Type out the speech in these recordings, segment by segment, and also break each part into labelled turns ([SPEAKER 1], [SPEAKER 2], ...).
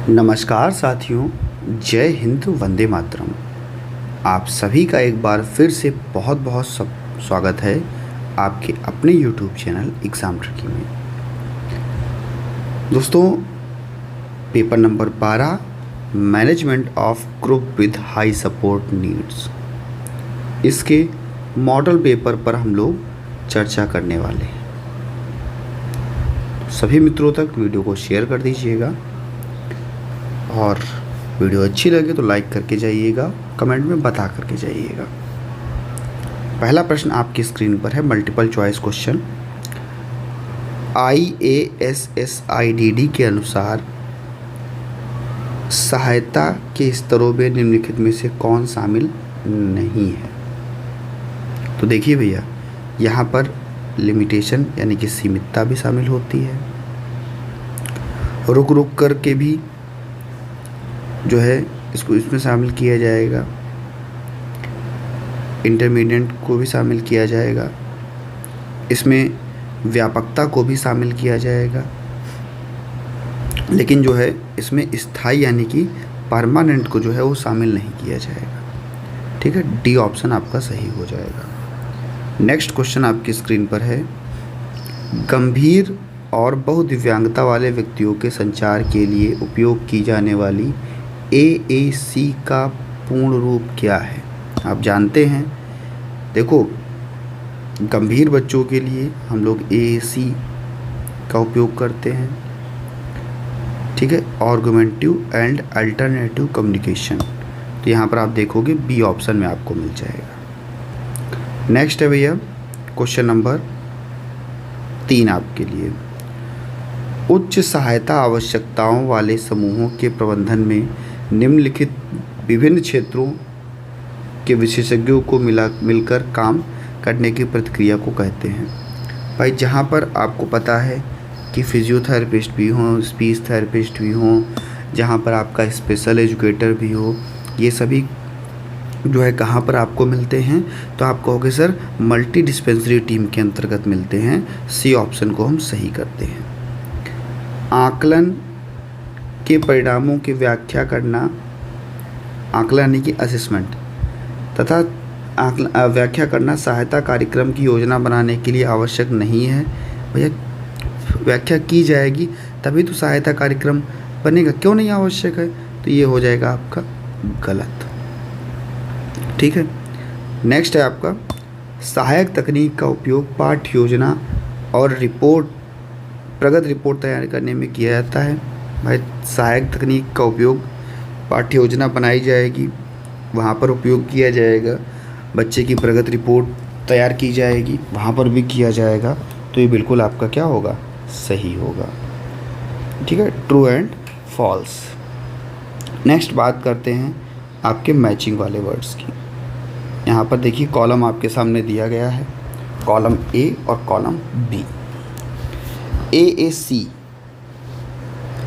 [SPEAKER 1] नमस्कार साथियों, जय हिंद, वंदे मातरम। आप सभी का एक बार फिर से बहुत बहुत स्वागत है आपके अपने YouTube चैनल एग्ज़ाम ट्रिकी में। दोस्तों, paper number 12 management of group with high support needs, इसके मॉडल पेपर पर हम लोग चर्चा करने वाले हैं। सभी मित्रों तक वीडियो को शेयर कर दीजिएगा और वीडियो अच्छी लगे तो लाइक करके जाइएगा, कमेंट में बता करके जाइएगा। पहला प्रश्न आपकी स्क्रीन पर है, मल्टीपल चॉइस क्वेश्चन। IASSIDD के अनुसार सहायता के स्तरों में निम्नलिखित में से कौन शामिल नहीं है? तो देखिए भैया, यहाँ पर लिमिटेशन यानी कि सीमितता भी शामिल होती है, रुक रुक कर के भी जो है इसको इसमें शामिल किया जाएगा, इंटरमीडिएट को भी शामिल किया जाएगा, इसमें व्यापकता को भी शामिल किया जाएगा, लेकिन जो है इसमें स्थायी यानी कि परमानेंट को जो है वो शामिल नहीं किया जाएगा। ठीक है, डी ऑप्शन आपका सही हो जाएगा। नेक्स्ट क्वेश्चन आपकी स्क्रीन पर है, गंभीर और बहुदिव्यांगता वाले व्यक्तियों के संचार के लिए उपयोग की जाने वाली AAC का पूर्ण रूप क्या है? आप जानते हैं, देखो, गंभीर बच्चों के लिए हम लोग AAC का उपयोग करते हैं। ठीक है, आर्गुमेंटिव एंड अल्टरनेटिव कम्युनिकेशन। तो यहाँ पर आप देखोगे बी ऑप्शन में आपको मिल जाएगा। नेक्स्ट है भैया क्वेश्चन नंबर 3 आपके लिए, उच्च सहायता आवश्यकताओं वाले समूहों के प्रबंधन में निम्नलिखित विभिन्न क्षेत्रों के विशेषज्ञों को मिलकर काम करने की प्रक्रिया को कहते हैं। भाई, जहाँ पर आपको पता है कि फिजियोथेरेपिस्ट भी हों, स्पीच थेरेपिस्ट भी हों, जहाँ पर आपका स्पेशल एजुकेटर भी हो, ये सभी जो है कहाँ पर आपको मिलते हैं? तो आप कहोगे सर मल्टी डिस्पेंसरी टीम के अंतर्गत मिलते हैं। सी ऑप्शन को हम सही करते हैं। आकलन के परिणामों की व्याख्या करना, आकलन यानी कि असेसमेंट, तथा व्याख्या करना सहायता कार्यक्रम की योजना बनाने के लिए आवश्यक नहीं है। भैया, व्याख्या की जाएगी तभी तो सहायता कार्यक्रम बनेगा, क्यों नहीं आवश्यक है? तो ये हो जाएगा आपका गलत। ठीक है, नेक्स्ट है आपका, सहायक तकनीक का उपयोग पाठ्य योजना और प्रगत रिपोर्ट तैयार करने में किया जाता है। भाई, सहायक तकनीक का उपयोग पाठ्य योजना बनाई जाएगी, वहाँ पर उपयोग किया जाएगा, बच्चे की प्रगत रिपोर्ट तैयार की जाएगी, वहाँ पर भी किया जाएगा। तो ये बिल्कुल आपका क्या होगा? सही होगा। ठीक है, ट्रू एंड फॉल्स। नेक्स्ट बात करते हैं आपके मैचिंग वाले वर्ड्स की। यहाँ पर देखिए कॉलम आपके सामने दिया गया है, कॉलम ए और कॉलम बी। AAC,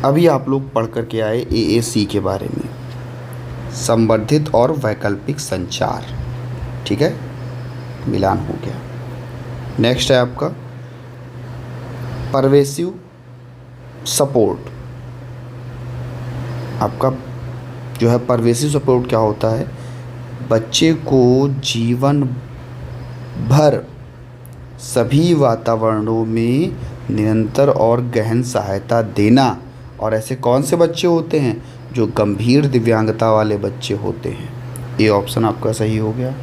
[SPEAKER 1] अभी आप लोग पढ़ कर के आए AAC के बारे में, संवर्धित और वैकल्पिक संचार। ठीक है, मिलान हो गया। नेक्स्ट है आपका परवेसिव सपोर्ट। आपका जो है परवेसिव सपोर्ट क्या होता है? बच्चे को जीवन भर सभी वातावरणों में निरंतर और गहन सहायता देना। और ऐसे कौन से बच्चे होते हैं? जो गंभीर दिव्यांगता वाले बच्चे होते हैं। ये ऑप्शन आपका सही हो गया।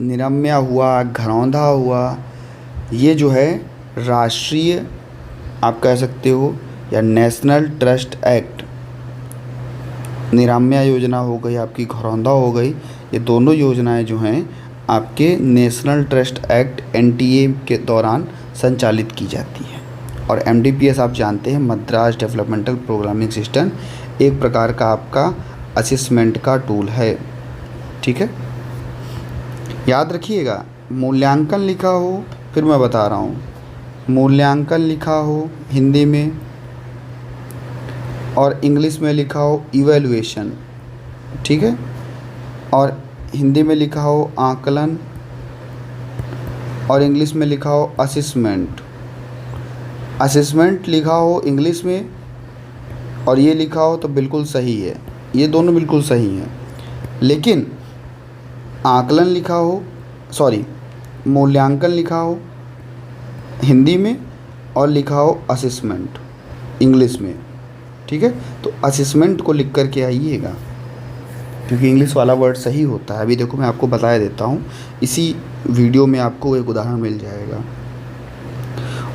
[SPEAKER 1] निरम्या हुआ, घरौंधा हुआ, ये जो है राष्ट्रीय आप कह सकते हो या नेशनल ट्रस्ट एक्ट, निराम्या योजना हो गई आपकी, घरौंधा हो गई, ये दोनों योजनाएं जो हैं आपके नेशनल ट्रस्ट एक्ट NTA के दौरान संचालित की जाती है। और MDPS आप जानते हैं, मद्रास डेवलपमेंटल प्रोग्रामिंग सिस्टम, एक प्रकार का आपका असेसमेंट का टूल है। ठीक है, याद रखिएगा, मूल्यांकन लिखा हो, फिर मैं बता रहा हूँ, मूल्यांकन लिखा हो हिंदी में और इंग्लिश में लिखा हो इवैल्यूएशन। ठीक है, और हिंदी में लिखा हो आकलन और इंग्लिश में लिखा हो असेसमेंट। असेसमेंट लिखा हो इंग्लिश में और ये लिखा हो तो बिल्कुल सही है, ये दोनों बिल्कुल सही हैं। लेकिन आकलन लिखा हो, सॉरी मूल्यांकन लिखा हो हिंदी में और लिखा हो असेसमेंट इंग्लिश में, ठीक है, तो असेसमेंट को लिख कर के आइएगा, क्योंकि इंग्लिश वाला वर्ड सही होता है। अभी देखो मैं आपको बताया देता हूँ, इसी वीडियो में आपको एक उदाहरण मिल जाएगा।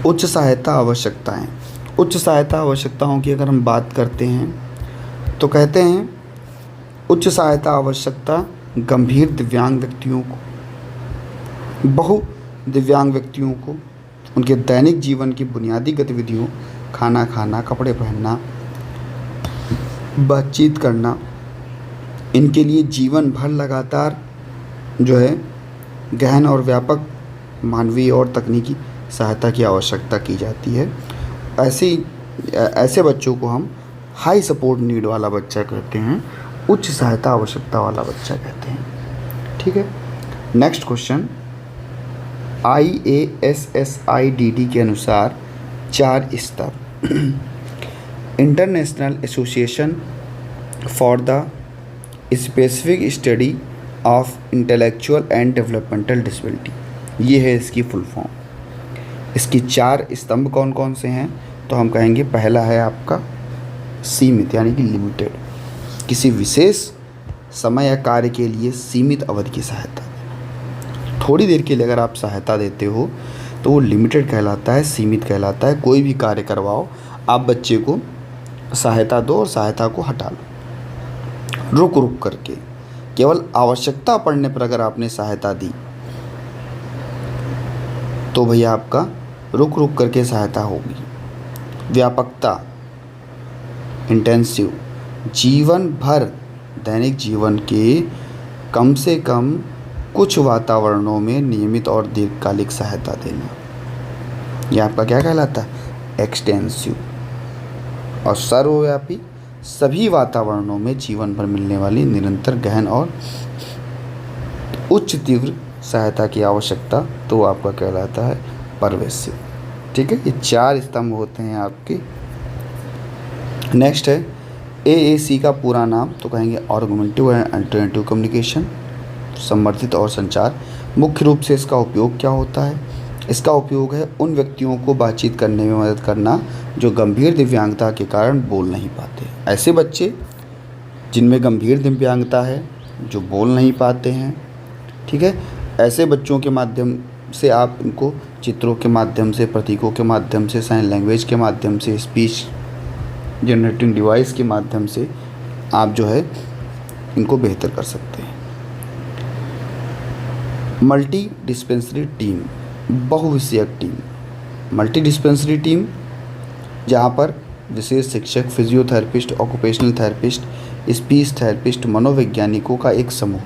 [SPEAKER 1] उच्च सहायता आवश्यकताएं। उच्च सहायता आवश्यकताओं की अगर हम बात करते हैं तो कहते हैं उच्च सहायता आवश्यकता गंभीर दिव्यांग व्यक्तियों को, बहु दिव्यांग व्यक्तियों को उनके दैनिक जीवन की बुनियादी गतिविधियों, खाना खाना, कपड़े पहनना, बातचीत करना, इनके लिए जीवन भर लगातार जो है गहन और व्यापक मानवीय और तकनीकी सहायता की आवश्यकता की जाती है। ऐसे बच्चों को हम हाई सपोर्ट नीड वाला बच्चा कहते हैं, उच्च सहायता आवश्यकता वाला बच्चा कहते हैं, ठीक है। नेक्स्ट क्वेश्चन, IASSIDD के अनुसार 4 स्तर international association for the specific study of intellectual and developmental disability, ये है इसकी फुल फॉर्म। इसकी 4 स्तंभ कौन कौन से हैं, तो हम कहेंगे पहला है आपका सीमित यानी कि लिमिटेड, किसी विशेष समय या कार्य के लिए सीमित अवधि की सहायता। थोड़ी देर के लिए अगर आप सहायता देते हो तो वो लिमिटेड कहलाता है, सीमित कहलाता है। कोई भी कार्य करवाओ, आप बच्चे को सहायता दो और सहायता को हटा लो रुक रुक करके। केवल आवश्यकता पड़ने पर अगर आपने सहायता दी तो भैया आपका रुक रुक करके सहायता होगी। व्यापकता इंटेंसिव, जीवन भर दैनिक जीवन के कम से कम कुछ वातावरणों में नियमित और दीर्घकालिक सहायता देना, यह आपका क्या कहलाता है, एक्सटेंसिव। और सर्वव्यापी, सभी वातावरणों में जीवन भर मिलने वाली निरंतर गहन और उच्च तीव्र सहायता की आवश्यकता, तो वो आपका कहलाता है परवेसिव, ठीक है। ये 4 स्तंभ होते हैं आपके। नेक्स्ट है AAC का पूरा नाम, तो कहेंगे आर्गुमेंटिव एंड अल्टरनेटिव कम्युनिकेशन, समर्थित और संचार। मुख्य रूप से इसका उपयोग क्या होता है, इसका उपयोग है उन व्यक्तियों को बातचीत करने में मदद करना जो गंभीर दिव्यांगता के कारण बोल नहीं पाते। ऐसे बच्चे जिनमें गंभीर दिव्यांगता है, जो बोल नहीं पाते हैं, ठीक है, ऐसे बच्चों के माध्यम से आप इनको चित्रों के माध्यम से, प्रतीकों के माध्यम से, साइन लैंग्वेज के माध्यम से, स्पीच जनरेटिंग डिवाइस के माध्यम से आप जो है इनको बेहतर कर सकते हैं। मल्टी डिस्पेंसरी टीम, बहुविषयक टीम। मल्टी डिस्पेंसरी टीम जहाँ पर विशेष शिक्षक, physiotherapist, occupational therapist, speech therapist, मनोवैज्ञानिकों का एक समूह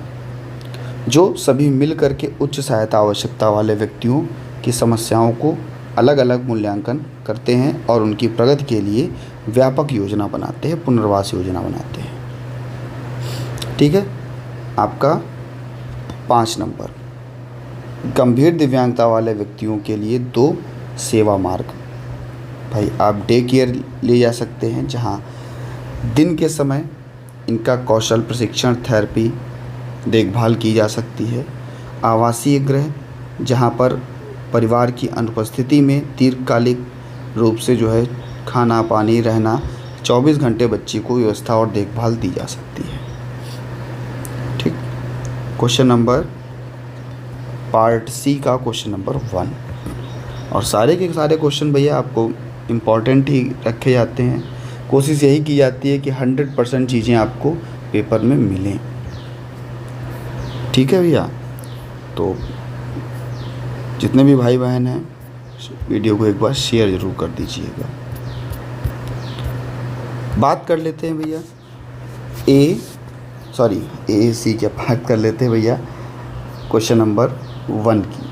[SPEAKER 1] जो सभी मिल कर के उच्च सहायता आवश्यकता वाले व्यक्तियों की समस्याओं को अलग अलग मूल्यांकन करते हैं और उनकी प्रगति के लिए व्यापक योजना बनाते हैं, पुनर्वास योजना बनाते हैं, ठीक है। आपका 5 नंबर, गंभीर दिव्यांगता वाले व्यक्तियों के लिए 2 सेवा मार्ग। भाई आप डे केयर ले जा सकते हैं, जहां दिन के समय इनका कौशल प्रशिक्षण, थेरेपी, देखभाल की जा सकती है। आवासीय गृह, जहां पर परिवार की अनुपस्थिति में दीर्घकालिक रूप से जो है खाना पानी रहना 24 घंटे बच्ची को व्यवस्था और देखभाल दी जा सकती है, ठीक। क्वेश्चन नंबर पार्ट सी का क्वेश्चन नंबर 1। और सारे के सारे क्वेश्चन भैया आपको इम्पॉर्टेंट ही रखे जाते हैं। कोशिश यही की जाती है कि 100% चीज़ें आपको पेपर में मिलें, ठीक है भैया। तो जितने भी भाई बहन हैं वीडियो को एक बार शेयर ज़रूर कर दीजिएगा। बात कर लेते हैं भैया AAC की बात कर लेते हैं भैया क्वेश्चन नंबर 1 की,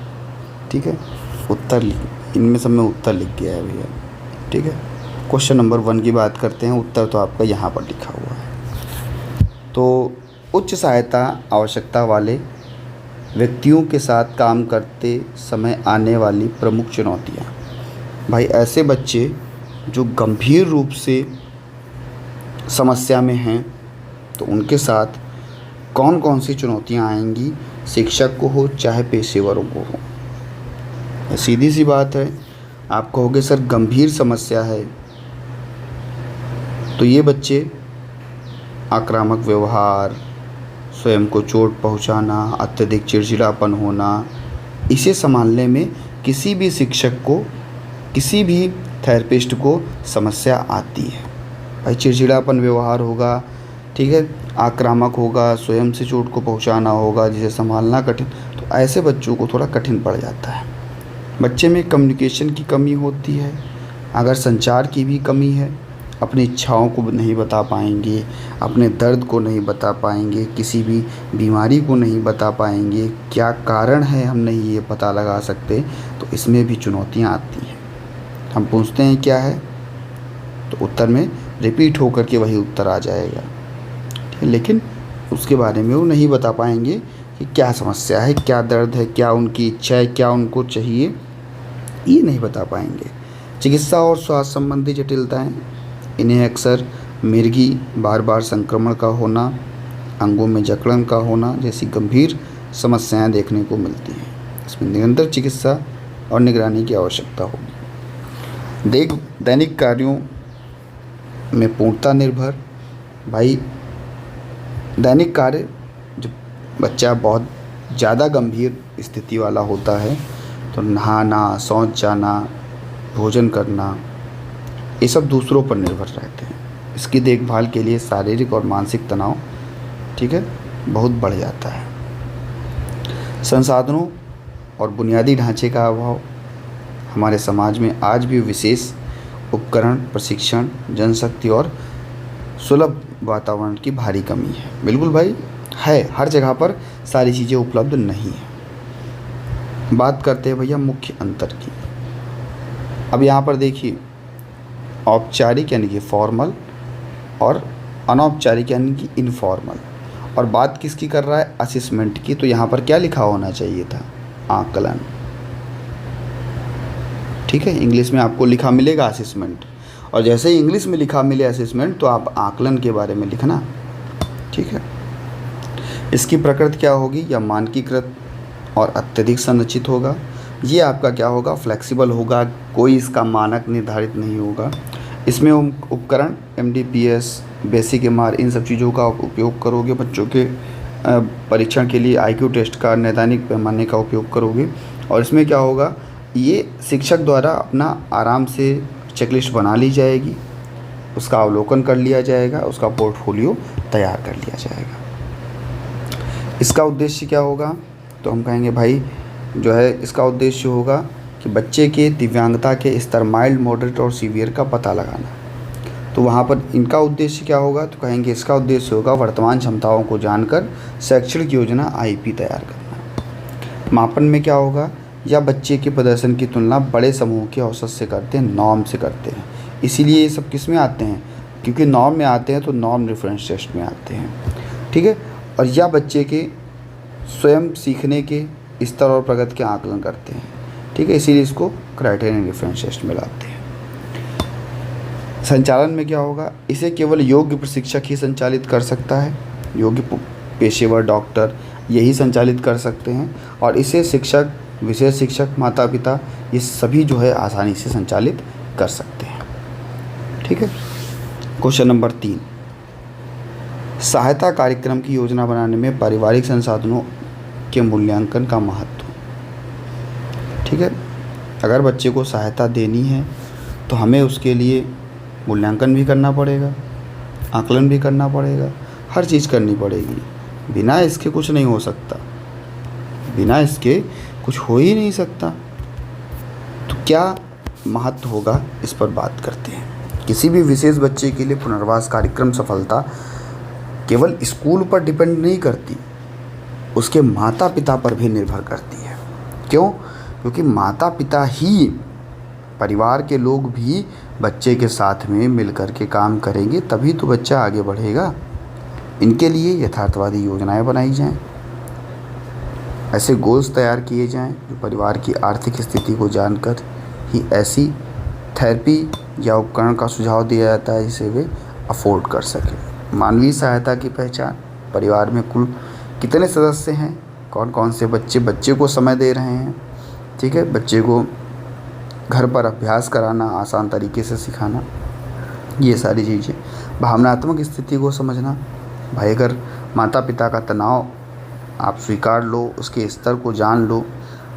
[SPEAKER 1] ठीक है। उत्तर इनमें सब में उत्तर लिख गया है भैया, ठीक है। क्वेश्चन नंबर 1 की बात करते हैं, उत्तर तो आपका यहाँ पर लिखा हुआ है। तो उच्च सहायता आवश्यकता वाले व्यक्तियों के साथ काम करते समय आने वाली प्रमुख चुनौतियाँ। भाई ऐसे बच्चे जो गंभीर रूप से समस्या में हैं तो उनके साथ कौन कौन सी चुनौतियां आएंगी, शिक्षक को हो चाहे पेशेवरों को हो। सीधी सी बात है, आप कहोगे सर गंभीर समस्या है, तो ये बच्चे आक्रामक व्यवहार, स्वयं को चोट पहुंचाना, अत्यधिक चिड़चिड़ापन होना, इसे संभालने में किसी भी शिक्षक को, किसी भी थेरेपिस्ट को समस्या आती है। भाई चिड़चिड़ापन व्यवहार होगा, ठीक है, आक्रामक होगा, स्वयं से चोट को पहुंचाना होगा, जिसे संभालना कठिन, तो ऐसे बच्चों को थोड़ा कठिन पड़ जाता है। बच्चे में कम्युनिकेशन की कमी होती है, अगर संचार की भी कमी है, अपनी इच्छाओं को नहीं बता पाएंगे, अपने दर्द को नहीं बता पाएंगे, किसी भी बीमारी को नहीं बता पाएंगे, क्या कारण है हम नहीं ये पता लगा सकते, तो इसमें भी चुनौतियाँ आती हैं। हम पूछते हैं क्या है, तो उत्तर में रिपीट होकर के वही उत्तर आ जाएगा, ठीक है, लेकिन उसके बारे में वो नहीं बता पाएंगे कि क्या समस्या है, क्या दर्द है, क्या उनकी इच्छा है, क्या उनको चाहिए, ये नहीं बता पाएंगे। चिकित्सा और स्वास्थ्य संबंधी जटिलताएं, इन्हें अक्सर मिर्गी, बार बार संक्रमण का होना, अंगों में जकड़न का होना जैसी गंभीर समस्याएं देखने को मिलती हैं। इसमें निरंतर चिकित्सा और निगरानी की आवश्यकता होगी। दैनिक कार्यों में पूर्णता निर्भर, भाई दैनिक कार्य, जब बच्चा बहुत ज़्यादा गंभीर स्थिति वाला होता है तो नहाना, शौच जाना, भोजन करना, ये सब दूसरों पर निर्भर रहते हैं। इसकी देखभाल के लिए शारीरिक और मानसिक तनाव, ठीक है, बहुत बढ़ जाता है। संसाधनों और बुनियादी ढांचे का अभाव, हमारे समाज में आज भी विशेष उपकरण, प्रशिक्षण, जनशक्ति और सुलभ वातावरण की भारी कमी है। बिल्कुल भाई है, हर जगह पर सारी चीज़ें उपलब्ध नहीं है। बात करते हैं भैया मुख्य अंतर की। अब यहाँ पर देखिए, औपचारिक यानी कि फॉर्मल और अनौपचारिक यानी कि इनफॉर्मल, और बात किसकी कर रहा है, असेसमेंट की। तो यहाँ पर क्या लिखा होना चाहिए था, आकलन, ठीक है। इंग्लिश में आपको लिखा मिलेगा असेसमेंट, और जैसे ही इंग्लिश में लिखा मिले असेसमेंट तो आप आकलन के बारे में लिखना, ठीक है। इसकी प्रकृति क्या होगी, या मानकीकृत और अत्यधिक संरचित होगा। ये आपका क्या होगा, फ्लेक्सिबल होगा, कोई इसका मानक निर्धारित नहीं होगा। इसमें उपकरण MDPS, बेसिक MR, इन सब चीज़ों का उपयोग करोगे। बच्चों के परीक्षण के लिए IQ टेस्ट का नैदानिक पैमाने का उपयोग करोगे। और इसमें क्या होगा, ये शिक्षक द्वारा अपना आराम से चेकलिस्ट बना ली जाएगी, उसका अवलोकन कर लिया जाएगा, उसका पोर्टफोलियो तैयार कर लिया जाएगा। इसका उद्देश्य क्या होगा, तो हम कहेंगे भाई जो है इसका उद्देश्य होगा कि बच्चे के दिव्यांगता के स्तर, माइल्ड, मॉडरेट और सीवियर का पता लगाना। तो वहाँ पर इनका उद्देश्य क्या होगा, तो कहेंगे इसका उद्देश्य होगा वर्तमान क्षमताओं को जानकर शैक्षणिक योजना IP तैयार करना। मापन में क्या होगा, या बच्चे के प्रदर्शन की तुलना बड़े समूह के औसत से करते हैं, नॉर्म से करते हैं। इसीलिए ये सब किस में आते हैं, क्योंकि नॉर्म में आते हैं तो नॉर्म रेफरेंस टेस्ट में आते हैं, ठीक है। और या बच्चे के स्वयं सीखने के स्तर और प्रगति के आकलन करते हैं, ठीक है, इसीलिए इसको क्राइटेरियन रेफरेंस टेस्ट में लाते हैं। संचालन में क्या होगा, इसे केवल योग्य प्रशिक्षक ही संचालित कर सकता है, योग्य पेशेवर डॉक्टर यही संचालित कर सकते हैं, और इसे शिक्षक, विशेष शिक्षक, माता पिता, ये सभी जो है आसानी से संचालित कर सकते हैं, ठीक है। क्वेश्चन नंबर 3, सहायता कार्यक्रम की योजना बनाने में पारिवारिक संसाधनों के मूल्यांकन का महत्व, ठीक है। अगर बच्चे को सहायता देनी है तो हमें उसके लिए मूल्यांकन भी करना पड़ेगा, आकलन भी करना पड़ेगा, हर चीज़ करनी पड़ेगी। बिना इसके कुछ नहीं हो सकता, बिना इसके कुछ हो ही नहीं सकता। तो क्या महत्व होगा, इस पर बात करते हैं। किसी भी विशेष बच्चे के लिए पुनर्वास कार्यक्रम सफलता केवल स्कूल पर डिपेंड नहीं करती, उसके माता पिता पर भी निर्भर करती है। क्यों? क्योंकि माता पिता ही, परिवार के लोग भी बच्चे के साथ में मिलकर के काम करेंगे, तभी तो बच्चा आगे बढ़ेगा। इनके लिए यथार्थवादी योजनाएं बनाई जाएं, ऐसे गोल्स तैयार किए जाएं जो परिवार की आर्थिक स्थिति को जानकर ही ऐसी थेरेपी या उपकरण का सुझाव दिया जाता है जिसे वे अफोर्ड कर सके। मानवीय सहायता की पहचान, परिवार में कुल कितने सदस्य हैं, कौन कौन से बच्चे को समय दे रहे हैं, ठीक है, बच्चे को घर पर अभ्यास कराना, आसान तरीके से सिखाना, ये सारी चीज़ें। भावनात्मक स्थिति को समझना, भाई अगर माता पिता का तनाव आप स्वीकार लो, उसके स्तर को जान लो,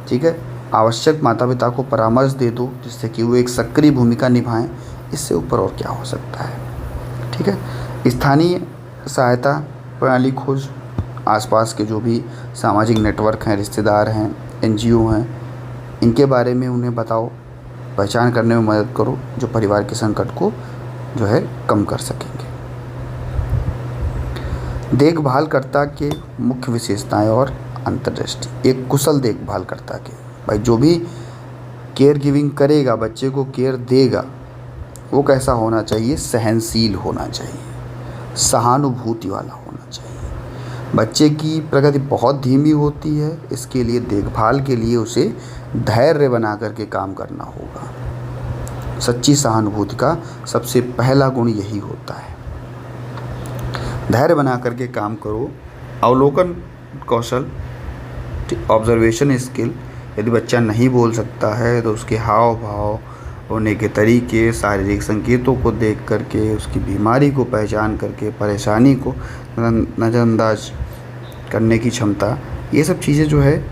[SPEAKER 1] ठीक है, आवश्यक माता पिता को परामर्श दे दो जिससे कि वो एक सक्रिय भूमिका निभाएं, इससे ऊपर और क्या हो सकता है, ठीक है। स्थानीय सहायता प्रणाली खोज, आसपास के जो भी सामाजिक नेटवर्क हैं, रिश्तेदार हैं, एनजीओ हैं, इनके बारे में उन्हें बताओ, पहचान करने में मदद करो जो परिवार के संकट को जो है कम कर सकेंगे। देखभालकर्ता के मुख्य विशेषताएं और अंतर्दृष्टि। एक कुशल देखभालकर्ता के, भाई जो भी केयर गिविंग करेगा, बच्चे को केयर देगा, वो कैसा होना चाहिए, सहनशील होना चाहिए, सहानुभूति वाला होना चाहिए। बच्चे की प्रगति बहुत धीमी होती है, इसके लिए देखभाल के लिए उसे धैर्य बना करके काम करना होगा। सच्ची सहानुभूति का सबसे पहला गुण यही होता है, धैर्य बना करके काम करो। अवलोकन कौशल, ऑब्जर्वेशन स्किल, यदि बच्चा नहीं बोल सकता है तो उसके हाव भाव, होने के तरीके, शारीरिक संकेतों को देख करके, उसकी बीमारी को पहचान करके, परेशानी को नज़रअंदाज करने की क्षमता, ये सब चीज़ें जो है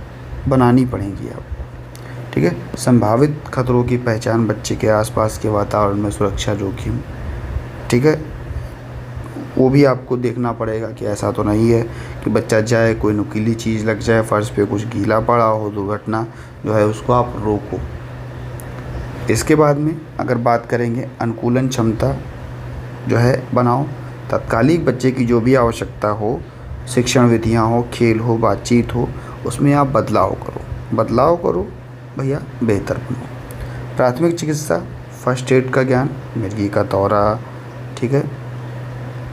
[SPEAKER 1] बनानी पड़ेंगी आपको, ठीक है। संभावित खतरों की पहचान, बच्चे के आसपास के वातावरण में सुरक्षा जोखिम, ठीक है, वो भी आपको देखना पड़ेगा कि ऐसा तो नहीं है कि बच्चा जाए, कोई नुकीली चीज़ लग जाए, फर्श पे कुछ गीला पड़ा हो, दुर्घटना जो है उसको आप रोको। इसके बाद में अगर बात करेंगे अनुकूलन क्षमता जो है बनाओ, तत्कालिक बच्चे की जो भी आवश्यकता हो, शिक्षण विधियाँ हो, खेल हो, बातचीत हो, उसमें आप बदलाव करो भैया, बेहतर बनो। प्राथमिक चिकित्सा, फर्स्ट एड का ज्ञान, मिर्गी का दौरा, ठीक है,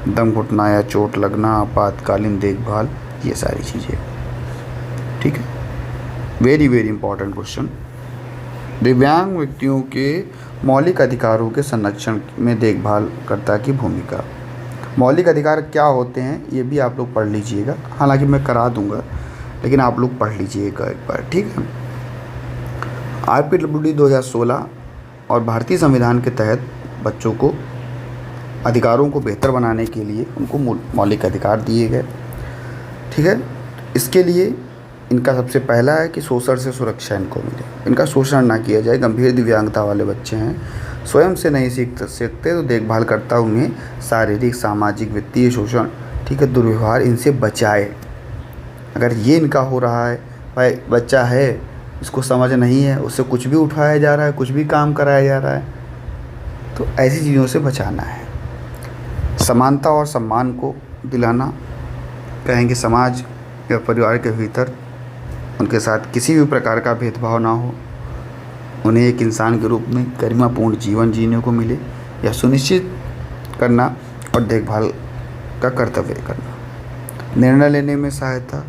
[SPEAKER 1] दम घुटना या चोट लगना, आपातकालीन देखभाल, ये सारी चीज़ें, ठीक है। Very very important question. दिव्यांग व्यक्तियों के मौलिक अधिकारों के संरक्षण में देखभालकर्ता की भूमिका। मौलिक अधिकार क्या होते हैं ये भी आप लोग पढ़ लीजिएगा, हालांकि मैं करा दूंगा लेकिन आप लोग पढ़ लीजिएगा एक बार, ठीक है। RPWD 2016 और भारतीय संविधान के तहत बच्चों को अधिकारों को बेहतर बनाने के लिए उनको मौलिक अधिकार दिए गए, ठीक है। इसके लिए इनका सबसे पहला है कि शोषण से सुरक्षा इनको मिले, इनका शोषण ना किया जाए। गंभीर दिव्यांगता वाले बच्चे हैं, स्वयं से नहीं सीखते तो देखभालकर्ता उन्हें शारीरिक, सामाजिक, वित्तीय शोषण, ठीक है, दुर्व्यवहार, इनसे बचाए। अगर ये इनका हो रहा है, भाई बच्चा है, इसको समझ नहीं है, उससे कुछ भी उठाया जा रहा है, कुछ भी काम कराया जा रहा है, तो ऐसी चीज़ों से बचाना है। समानता और सम्मान को दिलाना, कहेंगे समाज या परिवार के भीतर उनके साथ किसी भी प्रकार का भेदभाव ना हो, उन्हें एक इंसान के रूप में गरिमापूर्ण जीवन जीने को मिले, यह सुनिश्चित करना और देखभाल का कर्तव्य करना। निर्णय लेने में सहायता,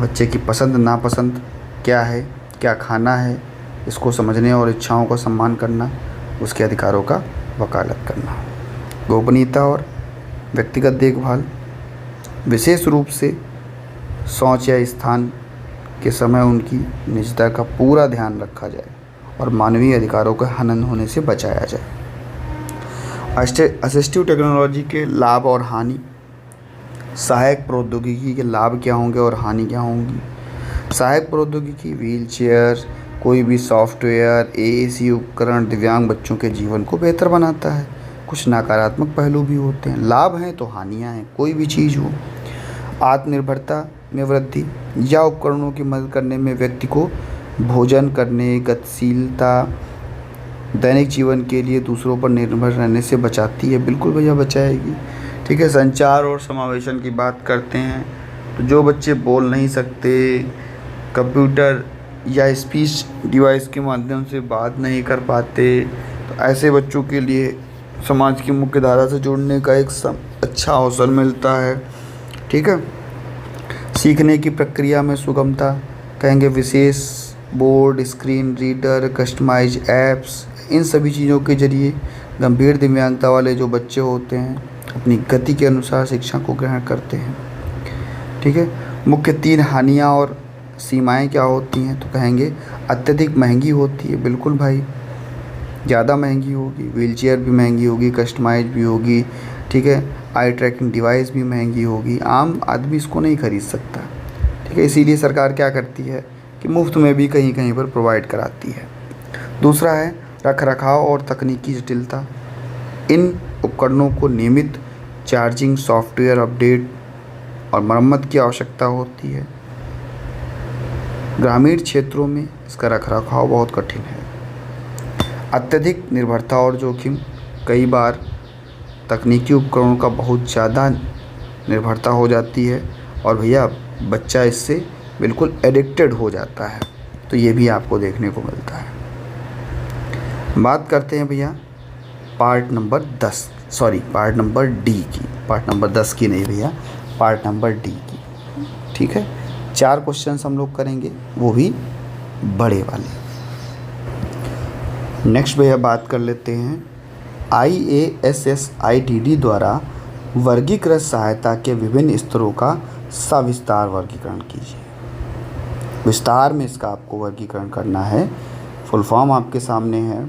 [SPEAKER 1] बच्चे की पसंद नापसंद क्या है, क्या खाना है, इसको समझने और इच्छाओं का सम्मान करना, उसके अधिकारों का वकालत करना। गोपनीयता और व्यक्तिगत देखभाल, विशेष रूप से शौच या स्थान के समय उनकी निजता का पूरा ध्यान रखा जाए और मानवीय अधिकारों का हनन होने से बचाया जाए। असिस्टिव टेक्नोलॉजी के लाभ और हानि, सहायक प्रौद्योगिकी के लाभ क्या होंगे और हानि क्या होंगी। सहायक प्रौद्योगिकी, व्हील चेयर, कोई भी सॉफ्टवेयर, AAC उपकरण दिव्यांग बच्चों के जीवन को बेहतर बनाता है। कुछ नकारात्मक पहलू भी होते हैं, लाभ हैं तो हानियाँ हैं, कोई भी चीज़ हो। आत्मनिर्भरता में वृद्धि या उपकरणों की मदद करने में व्यक्ति को भोजन करने, गतिशीलता, दैनिक जीवन के लिए दूसरों पर निर्भर रहने से बचाती है। बिल्कुल भैया बचाएगी, ठीक है। संचार और समावेशन की बात करते हैं तो जो बच्चे बोल नहीं सकते, कंप्यूटर या स्पीच डिवाइस के माध्यम से बात नहीं कर पाते, तो ऐसे बच्चों के लिए समाज की मुख्य धारा से जुड़ने का एक अच्छा अवसर मिलता है, ठीक है। सीखने की प्रक्रिया में सुगमता, कहेंगे विशेष board, screen reader, customize apps, इन सभी चीज़ों के जरिए गंभीर दिव्यांगता वाले जो बच्चे होते हैं अपनी गति के अनुसार शिक्षा को ग्रहण करते हैं। ठीक है, मुख्य 3 हानियाँ और सीमाएं क्या होती हैं, तो कहेंगे अत्यधिक महंगी होती है। बिल्कुल भाई, ज़्यादा महंगी होगी, व्हीलचेयर भी महंगी होगी, कस्टमाइज भी होगी। ठीक है, आई ट्रैकिंग डिवाइस भी महंगी होगी, आम आदमी इसको नहीं खरीद सकता। ठीक है, इसीलिए सरकार क्या करती है कि मुफ्त में भी कहीं कहीं पर प्रोवाइड कराती है। दूसरा है रखरखाव और तकनीकी जटिलता। इन उपकरणों को नियमित चार्जिंग, सॉफ्टवेयर अपडेट और मरम्मत की आवश्यकता होती है। ग्रामीण क्षेत्रों में इसका रखरखाव बहुत कठिन है। अत्यधिक निर्भरता और जोखिम, कई बार तकनीकी उपकरणों का बहुत ज़्यादा निर्भरता हो जाती है और भैया बच्चा इससे बिल्कुल एडिक्टेड हो जाता है, तो ये भी आपको देखने को मिलता है। बात करते हैं भैया पार्ट नंबर 10 की नहीं भैया, पार्ट नंबर डी की। ठीक है, 4 क्वेश्चंस हम लोग करेंगे, वो भी बड़े वाले। नेक्स्ट भैया बात कर लेते हैं IASSIDD द्वारा वर्गीकृत सहायता के विभिन्न स्तरों का सविस्तार वर्गीकरण कीजिए। विस्तार में इसका आपको वर्गीकरण करना है। फुल फॉर्म आपके सामने है।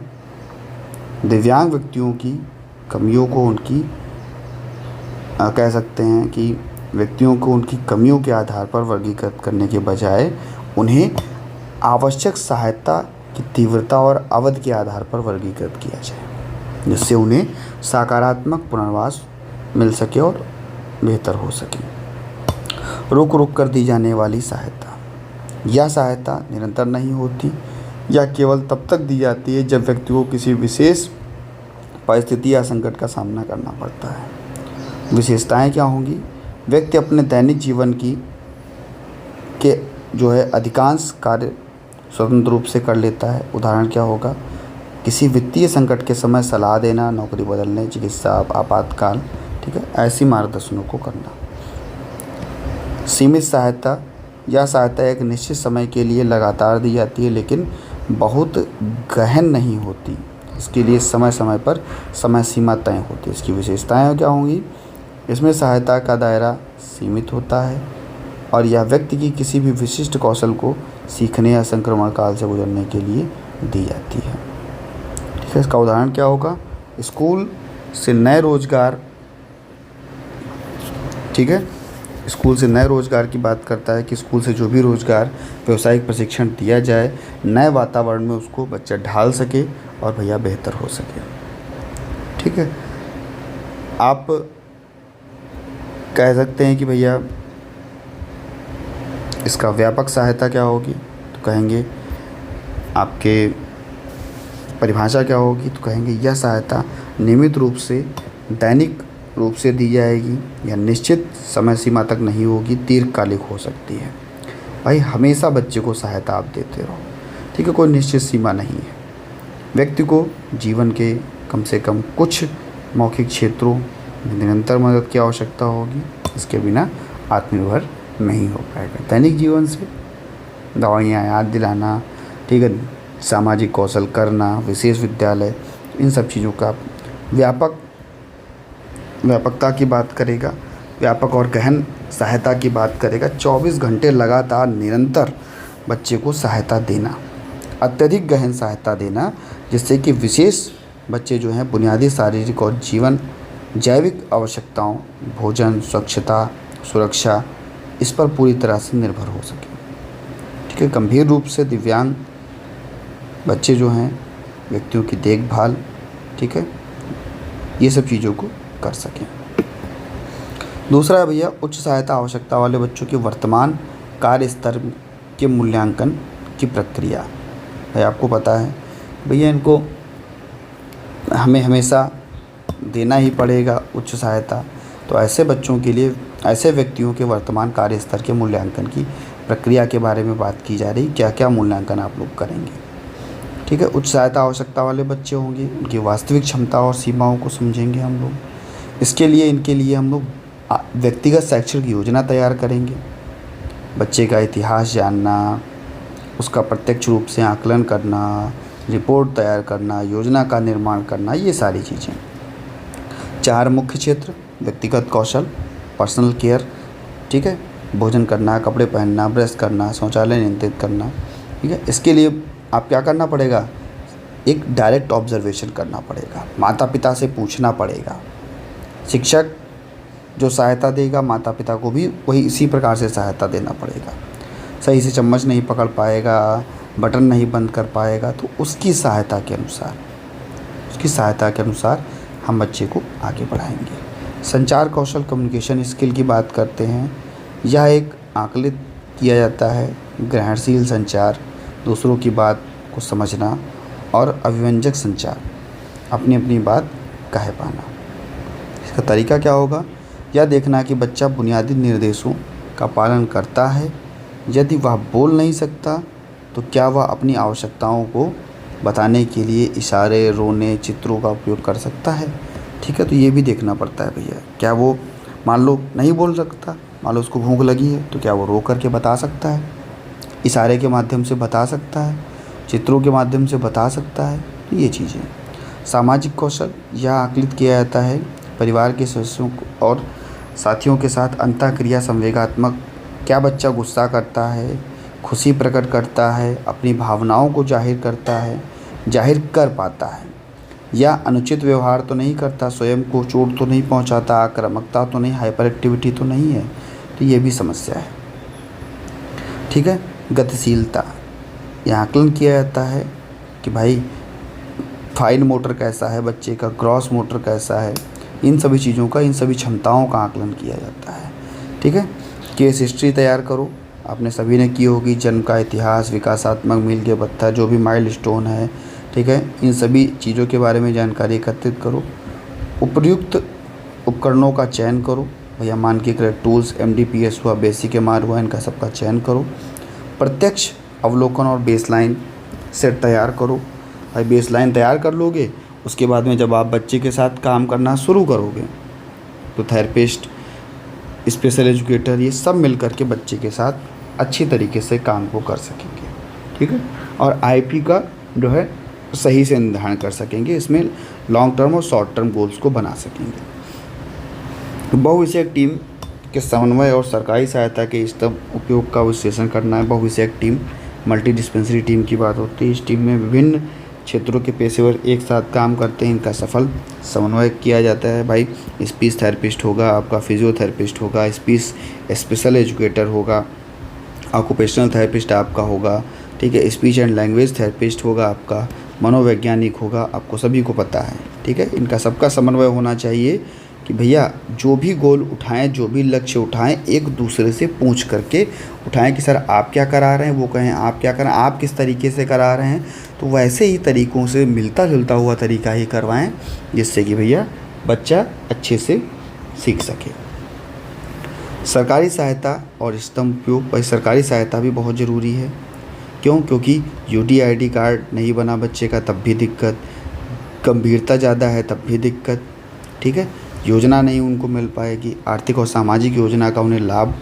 [SPEAKER 1] दिव्यांग व्यक्तियों की कमियों को उनकी कह सकते हैं कि व्यक्तियों को उनकी कमियों के आधार पर वर्गीकृत करने के बजाय उन्हें आवश्यक सहायता की तीव्रता और अवधि के आधार पर वर्गीकृत किया जाए, जिससे उन्हें सकारात्मक पुनर्वास मिल सके और बेहतर हो सके। रुक रुक कर दी जाने वाली सहायता, यह सहायता निरंतर नहीं होती या केवल तब तक दी जाती है जब व्यक्ति को किसी विशेष परिस्थिति या संकट का सामना करना पड़ता है। विशेषताएं क्या होंगी? व्यक्ति अपने दैनिक जीवन के जो है अधिकांश कार्य स्वतंत्र रूप से कर लेता है। उदाहरण क्या होगा? किसी वित्तीय संकट के समय सलाह देना, नौकरी बदलने, चिकित्सा आपातकाल, ठीक है, ऐसी मार्गदर्शनों को करना। सीमित सहायता, यह सहायता एक निश्चित समय के लिए लगातार दी जाती है लेकिन बहुत गहन नहीं होती। इसके लिए समय समय पर समय सीमा तय होती है। इसकी विशेषताएं क्या होंगी? इसमें सहायता का दायरा सीमित होता है और यह व्यक्ति की किसी भी विशिष्ट कौशल को सीखने या संक्रमण काल से गुजरने के लिए दी जाती है। ठीक है, इसका उदाहरण क्या होगा? स्कूल से नए रोजगार, ठीक है, स्कूल से नए रोजगार की बात करता है कि स्कूल से जो भी रोजगार व्यावसायिक प्रशिक्षण दिया जाए, नए वातावरण में उसको बच्चा ढाल सके और भैया बेहतर हो सके। ठीक है, आप कह सकते हैं कि भैया इसका व्यापक सहायता क्या होगी, तो कहेंगे आपके परिभाषा क्या होगी, तो कहेंगे यह सहायता नियमित रूप से दैनिक रूप से दी जाएगी या निश्चित समय सीमा तक नहीं होगी, दीर्घकालिक हो सकती है। भाई हमेशा बच्चे को सहायता आप देते रहो, ठीक है, कोई निश्चित सीमा नहीं है। व्यक्ति को जीवन के कम से कम कुछ मौखिक क्षेत्रों में निरंतर मदद की आवश्यकता होगी, इसके बिना आत्मनिर्भर नहीं हो पाएगा। दैनिक जीवन से दवाइयाँ याद दिलाना, ठीक है, सामाजिक कौशल करना, विशेष विद्यालय, इन सब चीज़ों का व्यापकता की बात करेगा, व्यापक और गहन सहायता की बात करेगा। 24 घंटे लगातार निरंतर बच्चे को सहायता देना, अत्यधिक गहन सहायता देना, जिससे कि विशेष बच्चे जो हैं बुनियादी शारीरिक और जैविक आवश्यकताओं, भोजन, स्वच्छता, सुरक्षा, इस पर पूरी तरह से निर्भर हो सके। ठीक है, गंभीर रूप से दिव्यांग बच्चे जो हैं व्यक्तियों की देखभाल, ठीक है, ये सब चीज़ों को कर सकें। दूसरा है भैया उच्च सहायता आवश्यकता वाले बच्चों के वर्तमान कार्य स्तर के मूल्यांकन की प्रक्रिया। भाई आपको पता है भैया इनको हमें हमेशा देना ही पड़ेगा उच्च सहायता, तो ऐसे बच्चों के लिए, ऐसे व्यक्तियों के वर्तमान कार्य स्तर के मूल्यांकन की प्रक्रिया के बारे में बात की जा रही। क्या क्या मूल्यांकन आप लोग करेंगे? ठीक है, उच्च सहायता आवश्यकता वाले बच्चे होंगे, उनकी वास्तविक क्षमता और सीमाओं को समझेंगे हम लोग। इसके लिए इनके लिए हम लोग व्यक्तिगत शैक्षणिक योजना तैयार करेंगे। बच्चे का इतिहास जानना, उसका प्रत्यक्ष रूप से आकलन करना, रिपोर्ट तैयार करना, योजना का निर्माण करना, ये सारी चीज़ें। 4 मुख्य क्षेत्र व्यक्तिगत कौशल, पर्सनल केयर, ठीक है, भोजन करना, कपड़े पहनना, ब्रश करना, शौचालय नियंत्रित करना, ठीक है। इसके लिए आप क्या करना पड़ेगा, एक डायरेक्ट ऑब्जर्वेशन करना पड़ेगा, माता पिता से पूछना पड़ेगा। शिक्षक जो सहायता देगा, माता पिता को भी वही इसी प्रकार से सहायता देना पड़ेगा। सही से चम्मच नहीं पकड़ पाएगा, बटन नहीं बंद कर पाएगा, तो उसकी सहायता के अनुसार हम बच्चे को आगे बढ़ाएंगे। संचार कौशल, कम्युनिकेशन स्किल की बात करते हैं। यह एक आकलित किया जाता है ग्रहणशील संचार, दूसरों की बात को समझना, और अभिव्यंजक संचार, अपनी अपनी बात कह पाना। इसका तरीका क्या होगा, यह देखना कि बच्चा बुनियादी निर्देशों का पालन करता है। यदि वह बोल नहीं सकता तो क्या वह अपनी आवश्यकताओं को बताने के लिए इशारे, रोने, चित्रों का उपयोग कर सकता है, ठीक है। तो ये भी देखना पड़ता है भैया, क्या वो मान लो नहीं बोल सकता, मान लो उसको भूख लगी है, तो क्या वो रो करके बता सकता है, इशारे के माध्यम से बता सकता है, चित्रों के माध्यम से बता सकता है। तो ये चीज़ें। सामाजिक कौशल, यह आकलित किया जाता है परिवार के सदस्यों और साथियों के साथ अंतःक्रिया संवेगात्मक, क्या बच्चा गुस्सा करता है, खुशी प्रकट करता है, अपनी भावनाओं को जाहिर कर पाता है, या अनुचित व्यवहार तो नहीं करता, स्वयं को चोट तो नहीं पहुंचाता, आक्रामकता तो नहीं, हाइपर एक्टिविटी तो नहीं है। तो ये भी समस्या है, ठीक है। गतिशीलता, यह आकलन किया जाता है कि भाई फाइन मोटर कैसा है बच्चे का, ग्रॉस मोटर कैसा है, इन सभी चीज़ों का, इन सभी क्षमताओं का आकलन किया जाता है, ठीक है। केस हिस्ट्री तैयार करो, आपने सभी ने की होगी, जन्म का इतिहास, विकासात्मक मील के पत्थर, जो भी माइलस्टोन है, ठीक है, इन सभी चीज़ों के बारे में जानकारी एकत्रित करो। उपयुक्त उपकरणों का चयन करो, भैया मानकीकृत टूल्स, MDPS हुआ, बेसिक MR हुआ, इनका सबका चयन करो। प्रत्यक्ष अवलोकन और बेसलाइन सेट तैयार करो। भाई बेसलाइन तैयार कर लोगे, उसके बाद में जब आप बच्चे के साथ काम करना शुरू करोगे तो थेरेपिस्ट, स्पेशल एजुकेटर, ये सब मिल कर के बच्चे के साथ अच्छी तरीके से काम को कर सकेंगे, ठीक है। और IP का जो है सही से निर्धारण कर सकेंगे, इसमें लॉन्ग टर्म और शॉर्ट टर्म गोल्स को बना सकेंगे। बहुविषयक टीम के समन्वय और सरकारी सहायता के स्तंभ उपयोग का विश्लेषण करना है। बहुविषयक टीम, मल्टीडिस्पेंसरी टीम की बात होती है। इस टीम में विभिन्न क्षेत्रों के पेशेवर एक साथ काम करते हैं, इनका सफल समन्वय किया जाता है। भाई स्पीच थेरेपिस्ट होगा आपका, फिजियोथेरेपिस्ट होगा, स्पेशल एजुकेटर होगा, ऑक्यूपेशनल थेरेपिस्ट आपका होगा, ठीक है, स्पीच एंड लैंग्वेज थेरेपिस्ट होगा आपका, मनोवैज्ञानिक होगा, आपको सभी को पता है, ठीक है। इनका सबका समन्वय होना चाहिए कि भैया जो भी गोल उठाएं, जो भी लक्ष्य उठाएं, एक दूसरे से पूछ करके उठाएं कि सर आप क्या करा रहे हैं, वो कहें आप क्या कर रहे हैं, आप किस तरीके से करा रहे हैं, तो वैसे ही तरीक़ों से मिलता जुलता हुआ तरीका ही करवाएं, जिससे कि भैया बच्चा अच्छे से सीख सके। सरकारी सहायता और स्तंभ उपयोग, भाई सरकारी सहायता भी बहुत ज़रूरी है। क्यों? क्योंकि UDID कार्ड नहीं बना बच्चे का तब भी दिक्कत, गंभीरता ज़्यादा है तब भी दिक्कत, ठीक है। योजना नहीं उनको मिल पाएगी, आर्थिक और सामाजिक योजना का उन्हें लाभ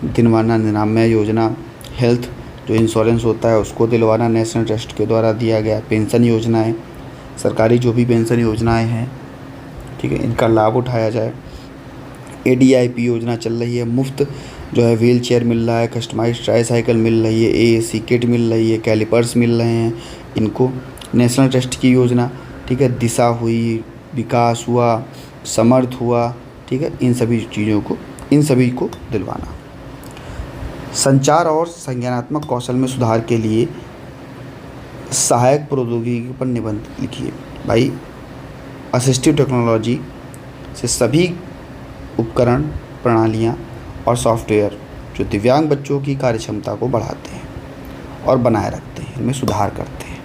[SPEAKER 1] दिलवाना, निरामय योजना, हेल्थ जो इंश्योरेंस होता है उसको दिलवाना नेशनल ट्रस्ट के द्वारा दिया गया, पेंशन योजनाएं, सरकारी जो भी पेंशन योजनाएं हैं, ठीक है, इनका लाभ उठाया जाए। ADIP योजना चल रही है, मुफ्त जो है व्हील चेयर मिल रहा है, कस्टमाइज्ड ट्राईसाइकिल मिल रही है, AAC किट मिल रही है, कैलिपर्स मिल रहे हैं इनको। नेशनल ट्रस्ट की योजना, ठीक है, दिशा हुई, विकास हुआ, समर्थ हुआ, ठीक है, इन सभी को दिलवाना। संचार और संज्ञानात्मक कौशल में सुधार के लिए सहायक प्रौद्योगिकी पर निबंध लिखिए। भाई असिस्टिव टेक्नोलॉजी से सभी उपकरण, प्रणालियाँ और सॉफ्टवेयर जो दिव्यांग बच्चों की कार्यक्षमता को बढ़ाते हैं और बनाए रखते हैं, इनमें सुधार करते हैं।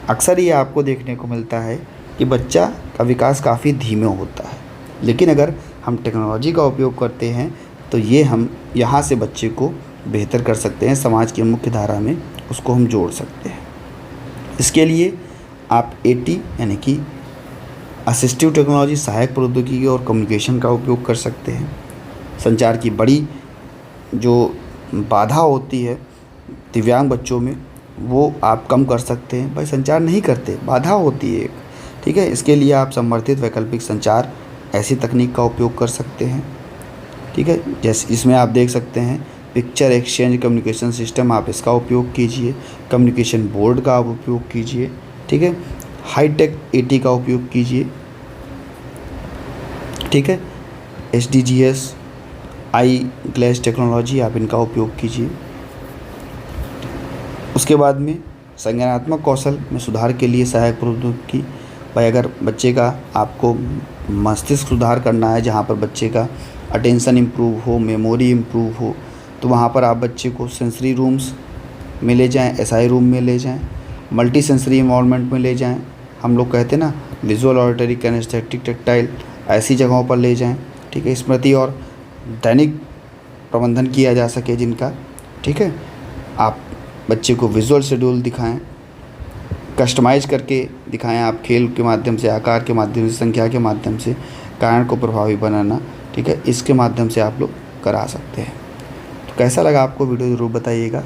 [SPEAKER 1] अक्सर ये आपको देखने को मिलता है कि बच्चा का विकास काफ़ी धीमे होता है, लेकिन अगर हम टेक्नोलॉजी का उपयोग करते हैं तो ये हम यहाँ से बच्चे को बेहतर कर सकते हैं, समाज की मुख्य धारा में उसको हम जोड़ सकते हैं। इसके लिए आप AT यानी कि असिस्टिव टेक्नोलॉजी, सहायक प्रौद्योगिकी और कम्युनिकेशन का उपयोग कर सकते हैं। संचार की बड़ी जो बाधा होती है दिव्यांग बच्चों में वो आप कम कर सकते हैं। भाई संचार नहीं करते, बाधा होती है एक, ठीक है। इसके लिए आप समर्थित वैकल्पिक संचार ऐसी तकनीक का उपयोग कर सकते हैं। ठीक है, जैसे इसमें आप देख सकते हैं पिक्चर एक्सचेंज कम्युनिकेशन सिस्टम, आप इसका उपयोग कीजिए। कम्युनिकेशन बोर्ड का आप उपयोग कीजिए। ठीक है, हाईटेक एटी का उपयोग कीजिए। ठीक है, SDGs, आई ग्लास टेक्नोलॉजी, आप इनका उपयोग कीजिए। उसके बाद में संज्ञानात्मक कौशल में सुधार के लिए सहायक प्रौद्योगिकी, भाई अगर बच्चे का आपको मस्तिष्क सुधार करना है, जहाँ पर बच्चे का अटेंशन इम्प्रूव हो, मेमोरी इम्प्रूव हो, तो वहाँ पर आप बच्चे को सेंसरी रूम्स में ले जाएं, SI रूम में ले जाएं, मल्टी सेंसरी इन्वायरमेंट में ले जाएं। हम लोग कहते हैं ना विजुअल, ऑडिटरी, कैनेस्थेटिक, टैक्टाइल, ऐसी जगहों पर ले जाएं। ठीक है, स्मृति और दैनिक प्रबंधन किया जा सके जिनका। ठीक है, आप बच्चे को विजुअल शेड्यूल दिखाएं, कस्टमाइज करके दिखाएं आप, खेल के माध्यम से, आकार के माध्यम से, संख्या के माध्यम से, कारण को प्रभावी बनाना। ठीक है, इसके माध्यम से आप लोग करा सकते हैं। तो कैसा लगा आपको वीडियो ज़रूर बताइएगा।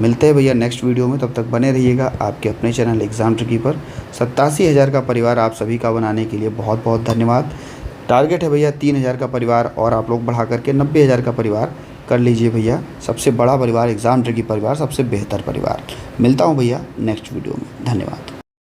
[SPEAKER 1] मिलते हैं भैया नेक्स्ट वीडियो में, तब तक बने रहिएगा आपके अपने चैनल एग्ज़ाम ट्रिकी पर। 87,000 का परिवार आप सभी का बनाने के लिए बहुत बहुत धन्यवाद। टारगेट है भैया 3,000 का परिवार, और आप लोग बढ़ा करके 90,000 का परिवार कर लीजिए भैया। सबसे बड़ा परिवार, एग्ज़ाम ट्रिकी परिवार, सबसे बेहतर परिवार। मिलता हूँ भैया नेक्स्ट वीडियो में। धन्यवाद।